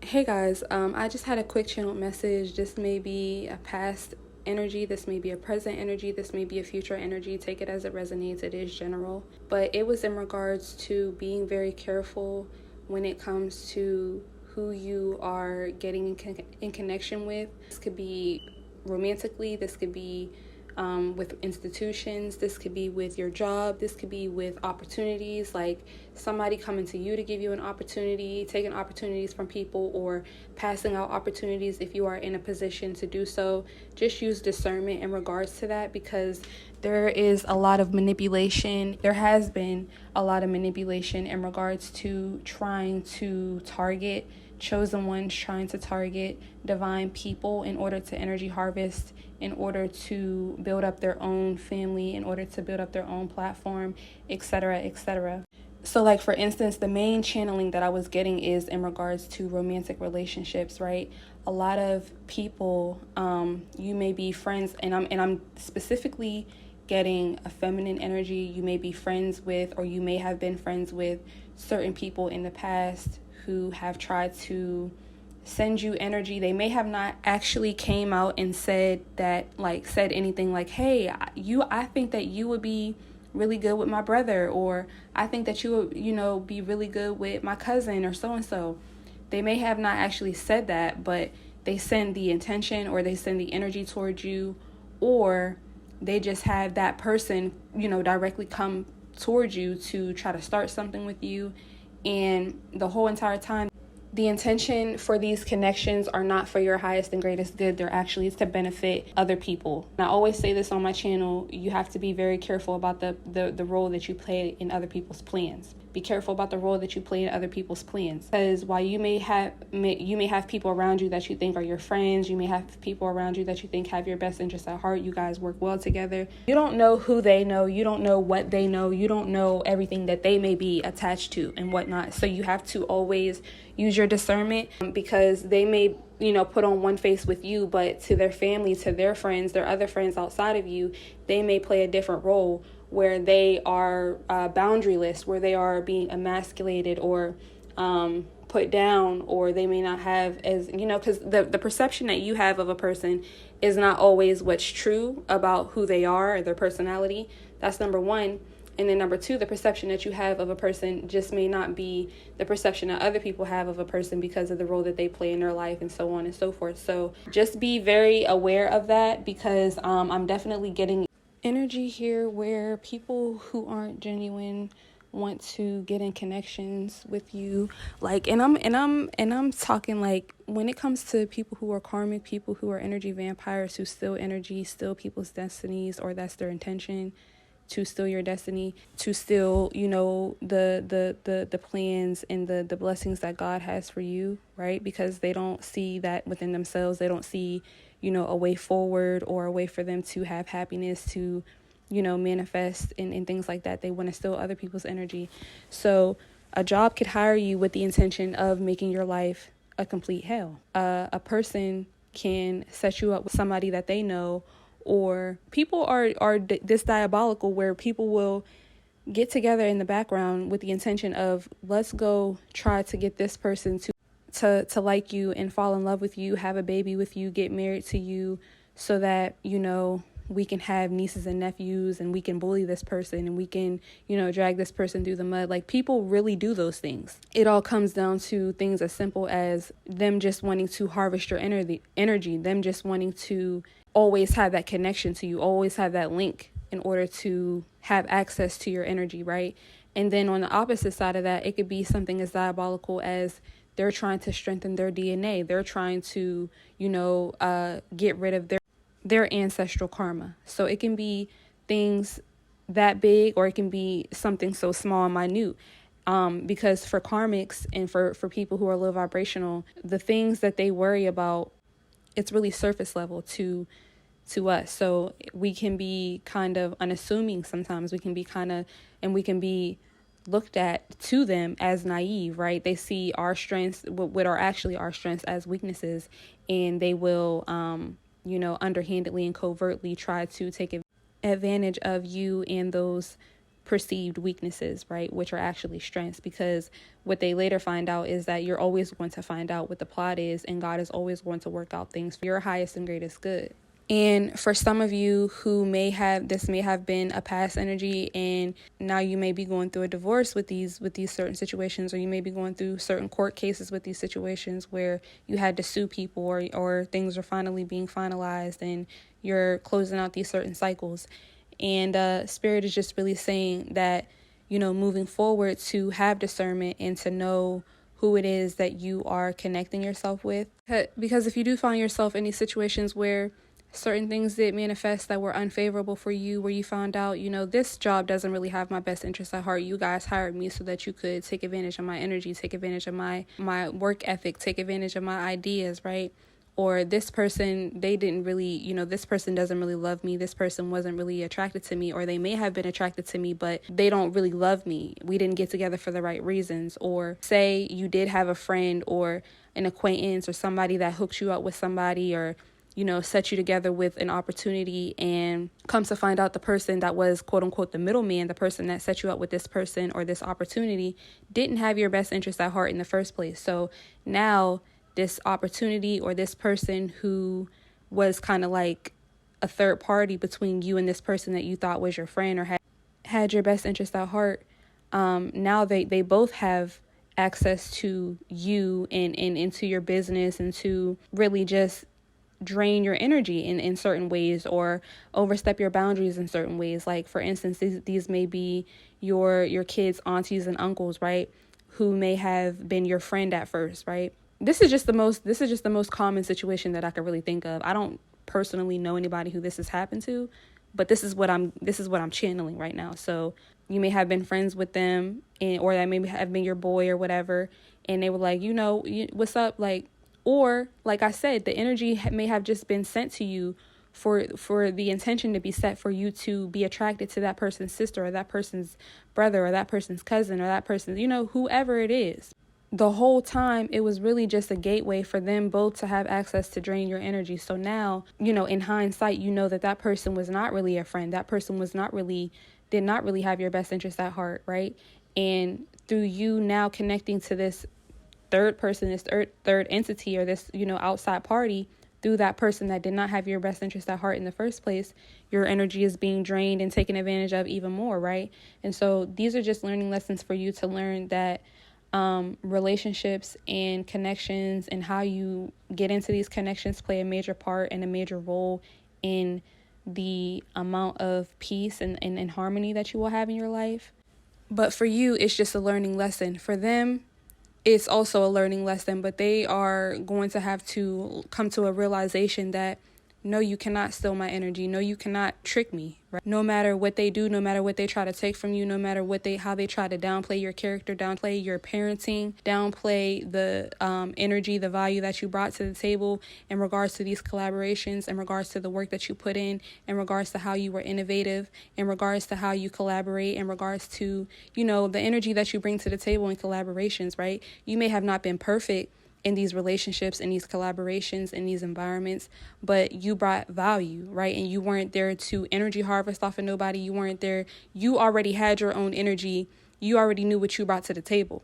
Hey guys, I just had a quick channel message. This may be a past energy, this may be a present energy, this may be a future energy. Take it as it resonates, it is general. But it was in regards to being very careful when it comes to who you are getting in connection with. This could be romantically, this could be with institutions, this could be with your job, this could be with opportunities, like somebody coming to you to give you an opportunity, taking opportunities from people, or passing out opportunities if you are in a position to do so. Just use discernment in regards to that, because there is a lot of manipulation. There has been a lot of manipulation in regards to trying to target chosen ones, trying to target divine people in order to energy harvest, in order to build up their own family, in order to build up their own platform, etc., etc. So, like, for instance, the main channeling that I was getting is in regards to romantic relationships, right? A lot of people, you may be friends, and I'm specifically getting a feminine energy. You may be friends with, or you may have been friends with certain people in the past who have tried to send you energy. They may have not actually came out and said anything like, hey, I think that you would be really good with my brother, or I think that you would, be really good with my cousin or so and so. They may have not actually said that, but they send the intention, or they send the energy towards you, or they just have that person, directly come towards you to try to start something with you. And the whole entire time, the intention for these connections are not for your highest and greatest good. They're actually to benefit other people. And I always say this on my channel, you have to be very careful about the role that you play in other people's plans. Be careful about the role that you play in other people's plans. Because while you may have people around you that you think are your friends, you may have people around you that you think have your best interests at heart, you guys work well together, you don't know who they know, you don't know what they know, you don't know everything that they may be attached to and whatnot. So you have to always use your discernment, because they may put on one face with you, but to their family, to their friends, their other friends outside of you, they may play a different role, where they are boundaryless, where they are being emasculated or put down, or they may not have because the perception that you have of a person is not always what's true about who they are or their personality. That's number one. And then number two, the perception that you have of a person just may not be the perception that other people have of a person, because of the role that they play in their life and so on and so forth. So just be very aware of that, because I'm definitely getting energy here where people who aren't genuine want to get in connections with you, and I'm talking, like, when it comes to people who are karmic, people who are energy vampires, who steal energy, steal people's destinies, or that's their intention, to steal your destiny, to steal the plans and the blessings that God has for you, right? Because they don't see that within themselves. They don't see a way forward, or a way for them to have happiness, to manifest and things like that. They want to steal other people's energy. So a job could hire you with the intention of making your life a complete hell. A person can set you up with somebody that they know, or people are this diabolical, where people will get together in the background with the intention of, let's go try to get this person to like you and fall in love with you, have a baby with you, get married to you, so that we can have nieces and nephews, and we can bully this person, and we can drag this person through the mud. Like, people really do those things. It all comes down to things as simple as them just wanting to harvest your energy, them just wanting to always have that connection to you, always have that link in order to have access to your energy, right? And then on the opposite side of that, it could be something as diabolical as they're trying to strengthen their DNA. They're trying to, get rid of their ancestral karma. So it can be things that big, or it can be something so small and minute. Because for karmics and for people who are low vibrational, the things that they worry about, it's really surface level to us. So we can be kind of unassuming sometimes. We can be looked at to them as naive, right? They see our strengths, what are actually our strengths, as weaknesses, and they will, underhandedly and covertly try to take advantage of you and those perceived weaknesses, right? Which are actually strengths, because what they later find out is that you're always going to find out what the plot is, and God is always going to work out things for your highest and greatest good. And for some of you who may have been a past energy, and now you may be going through a divorce with these certain situations, or you may be going through certain court cases with these situations where you had to sue people, or things are finally being finalized and you're closing out these certain cycles. And Spirit is just really saying that, moving forward, to have discernment and to know who it is that you are connecting yourself with. Because if you do find yourself in these situations where certain things did manifest that were unfavorable for you, where you found out, this job doesn't really have my best interest at heart. You guys hired me so that you could take advantage of my energy, take advantage of my work ethic, take advantage of my ideas, right? Or this person, they didn't really, this person doesn't really love me. This person wasn't really attracted to me, or they may have been attracted to me, but they don't really love me. We didn't get together for the right reasons. Or say you did have a friend or an acquaintance or somebody that hooked you up with somebody, or set you together with an opportunity, and comes to find out the person that was, quote unquote, the middleman, the person that set you up with this person or this opportunity, didn't have your best interest at heart in the first place. So now this opportunity, or this person who was kind of like a third party between you and this person that you thought was your friend or had your best interest at heart, now they both have access to you and into your business, and to really just drain your energy in certain ways, or overstep your boundaries in certain ways. Like, for instance, these may be your kids' aunties and uncles, right? Who may have been your friend at first, right? This is just the most common situation that I could really think of. I don't personally know anybody who this has happened to, but this is what I'm channeling right now. So you may have been friends with them, or that may have been your boy or whatever, and they were like, what's up, like. Or, like I said, the energy may have just been sent to you for the intention to be set for you to be attracted to that person's sister, or that person's brother, or that person's cousin, or that person, whoever it is. The whole time, it was really just a gateway for them both to have access to drain your energy. So now, in hindsight, that person was not really a friend. That person did not really have your best interest at heart, right? And through you now connecting to this third person, this third entity, or this, outside party, through that person that did not have your best interest at heart in the first place, your energy is being drained and taken advantage of even more, right? And so these are just learning lessons for you to learn that relationships and connections, and how you get into these connections, play a major part and a major role in the amount of peace and harmony that you will have in your life. But for you, it's just a learning lesson. For them, it's also a learning lesson, but they are going to have to come to a realization that, no, you cannot steal my energy. No, you cannot trick me, right? No matter what they do, no matter what they try to take from you, no matter how they try to downplay your character, downplay your parenting, downplay the energy, the value that you brought to the table in regards to these collaborations, in regards to the work that you put in regards to how you were innovative, in regards to how you collaborate, in regards to, the energy that you bring to the table in collaborations, right? You may have not been perfect in these relationships, in these collaborations, in these environments, but you brought value, right? And you weren't there to energy harvest off of nobody. You weren't there. You already had your own energy. You already knew what you brought to the table.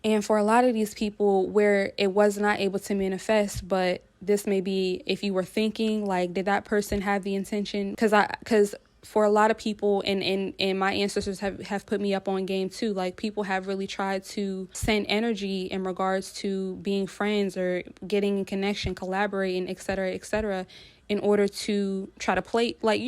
And for a lot of these people where it was not able to manifest, but this may be, if you were thinking like, did that person have the intention? Because for a lot of people, and my ancestors have put me up on game too, like people have really tried to send energy in regards to being friends or getting in connection, collaborating, et cetera, in order to try to play, like,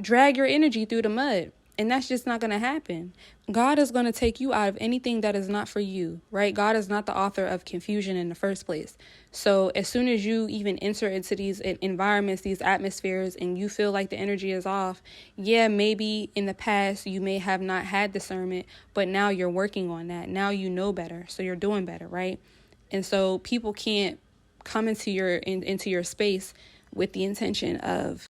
drag your energy through the mud. And that's just not going to happen. God is going to take you out of anything that is not for you, right? God is not the author of confusion in the first place. So as soon as you even enter into these environments, these atmospheres, and you feel like the energy is off, yeah, maybe in the past you may have not had discernment, but now you're working on that. Now you know better, so you're doing better, right? And so people can't come into your space with the intention of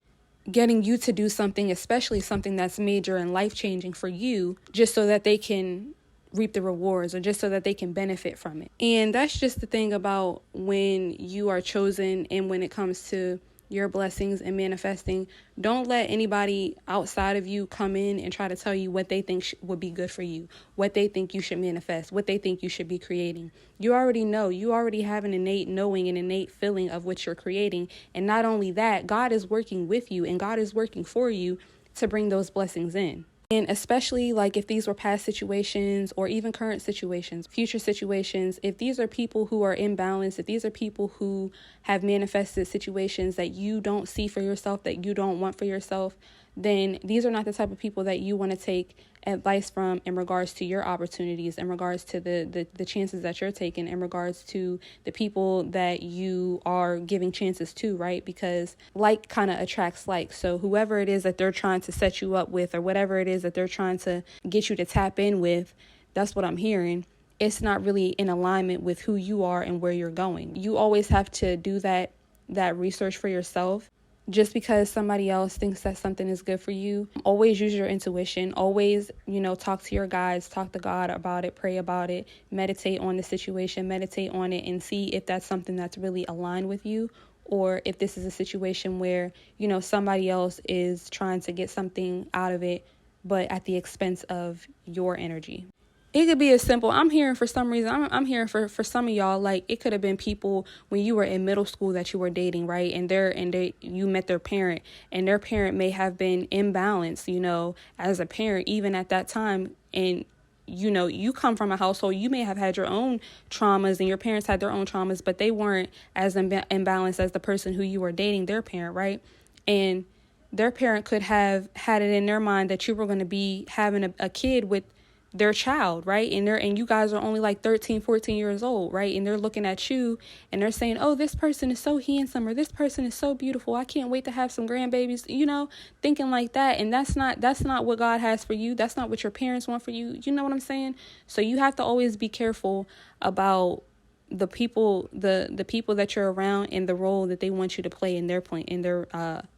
getting you to do something, especially something that's major and life-changing for you, just so that they can reap the rewards or just so that they can benefit from it. And that's just the thing about when you are chosen, and when it comes to your blessings and manifesting. Don't let anybody outside of you come in and try to tell you what they think would be good for you, what they think you should manifest, what they think you should be creating. You already know. You already have an innate knowing, an innate feeling of what you're creating. And not only that, God is working with you and God is working for you to bring those blessings in. And especially like if these were past situations or even current situations, future situations, if these are people who are imbalanced, if these are people who have manifested situations that you don't see for yourself, that you don't want for yourself, then these are not the type of people that you want to take advice from in regards to your opportunities, in regards to the chances that you're taking, in regards to the people that you are giving chances to, right? Because like kind of attracts like. So whoever it is that they're trying to set you up with, or whatever it is that they're trying to get you to tap in with, that's what I'm hearing. It's not really in alignment with who you are and where you're going. You always have to do that research for yourself. Just because somebody else thinks that something is good for you, always use your intuition. Always, talk to your guides, talk to God about it, pray about it, meditate on the situation, meditate on it, and see if that's something that's really aligned with you, or if this is a situation where, somebody else is trying to get something out of it, but at the expense of your energy. It could be as simple. I'm hearing for some reason, I'm hearing for some of y'all, like it could have been people when you were in middle school that you were dating, right? And you met their parent, and their parent may have been imbalanced, as a parent, even at that time. And, you come from a household, you may have had your own traumas and your parents had their own traumas, but they weren't as imbalanced as the person who you were dating, their parent, right? And their parent could have had it in their mind that you were going to be having a kid with their child, right? And you guys are only like 13, 14 years old, right? And they're looking at you and they're saying, oh, this person is so handsome, or this person is so beautiful, I can't wait to have some grandbabies, thinking like that. And that's not what God has for you. That's not what your parents want for you. You know what I'm saying? So you have to always be careful about the people that you're around and the role that they want you to play in their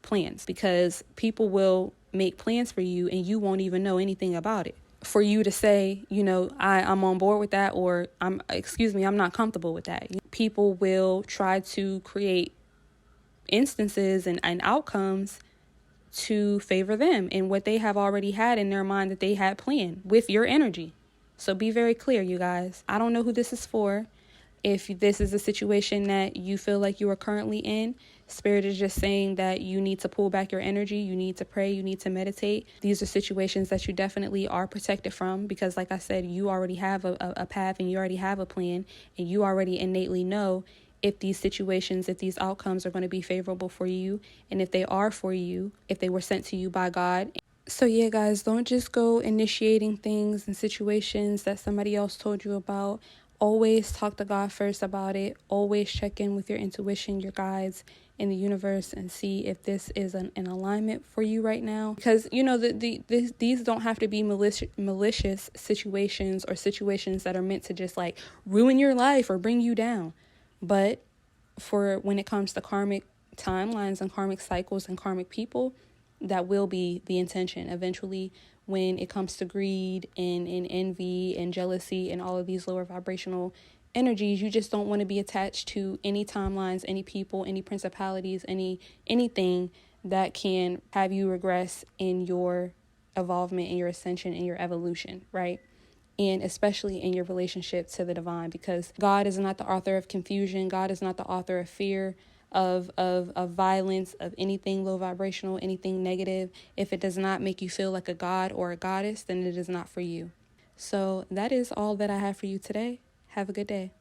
plans, because people will make plans for you and you won't even know anything about it. For you to say, I'm on board with that, or I'm not comfortable with that. People will try to create instances and outcomes to favor them and what they have already had in their mind that they had planned with your energy. So be very clear, you guys. I don't know who this is for. If this is a situation that you feel like you are currently in, Spirit is just saying that you need to pull back your energy. You need to pray. You need to meditate. These are situations that you definitely are protected from, because like I said, you already have a path and you already have a plan, and you already innately know if these situations, if these outcomes are going to be favorable for you, and if they are for you, if they were sent to you by God. So yeah, guys, don't just go initiating things and situations that somebody else told you about. Always talk to God first about it. Always check in with your intuition, your guides in the universe, and see if this is an alignment for you right now. Because, these don't have to be malicious situations, or situations that are meant to just like ruin your life or bring you down. But for when it comes to karmic timelines and karmic cycles and karmic people, that will be the intention. Eventually, when it comes to greed and envy and jealousy and all of these lower vibrational energies, you just don't want to be attached to any timelines, any people, any principalities, anything that can have you regress in your evolvement, in your ascension, in your evolution, right? And especially in your relationship to the divine, because God is not the author of confusion. God is not the author of fear, of violence, of anything low vibrational, anything negative. If it does not make you feel like a god or a goddess, then it is not for you. So that is all that I have for you today. Have a good day.